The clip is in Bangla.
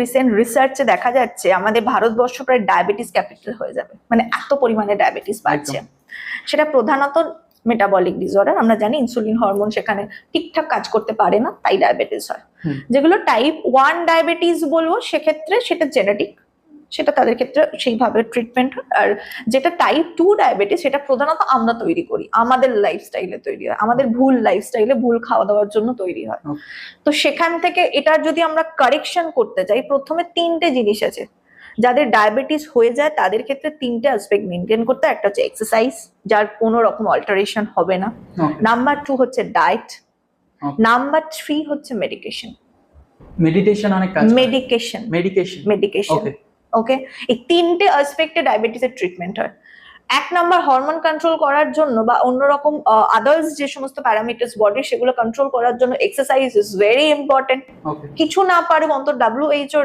রিসেন্ট রিসার্চে দেখা যাচ্ছে আমাদের ভারতবর্ষ প্রায় ডায়াবেটিস ক্যাপিটাল হয়ে যাবে, মানে এত পরিমাণে ডায়াবেটিস বাড়ছে। সেটা প্রধানত মেটাবলিক ডিসঅর্ডার, আমরা জানি ইনসুলিন হরমোন সেখানে ঠিকঠাক কাজ করতে পারে না, তাই ডায়াবেটিস হয়। যেগুলো টাইপ 1 ডায়াবেটিস বলবো সেক্ষেত্রে সেটা জেনেটিক, সেটা তাদের ক্ষেত্রে সেইভাবে ট্রিটমেন্ট হয়। আর যেটা টাইপ 2 ডায়াবেটিস সেটা প্রধানত আমরা তৈরি করি, আমাদের লাইফস্টাইলে তৈরি হয়, আমাদের ভুল লাইফস্টাইলে ভুল খাওয়া দাওয়ার জন্য তৈরি হয়। তো সেখান থেকে এটা যদি আমরা কারেকশন করতে চাই, প্রথমে 3টে জিনিস আছে। যাদের ডায়াবেটিস হয়ে যায় তাদের ক্ষেত্রে 3টে অ্যাসপেক্ট মেনটেন করতে, একটা হচ্ছে এক্সারসাইজ, যার কোনো রকম অল্টারেশন হবে না। নাম্বার 2 হচ্ছে ডায়েট। নাম্বার 3 হচ্ছে মেডিকেশন। মেডিটেশন অনেক কাজ করে। মেডিকেশন ওকে, এই 3টে অ্যাসপেক্টে ডায়াবেটিসের ট্রিটমেন্ট হয়। 1 নম্বর হরমোন কন্ট্রোল করার জন্য বা অন্যরকম আদার্স যে সমস্ত প্যারামিটার্স বডি সেগুলো কন্ট্রোল করার জন্য এক্সারসাইজ ইজ ভেরি ইম্পর্টেন্ট। কিছু না পারে অন্তত WHO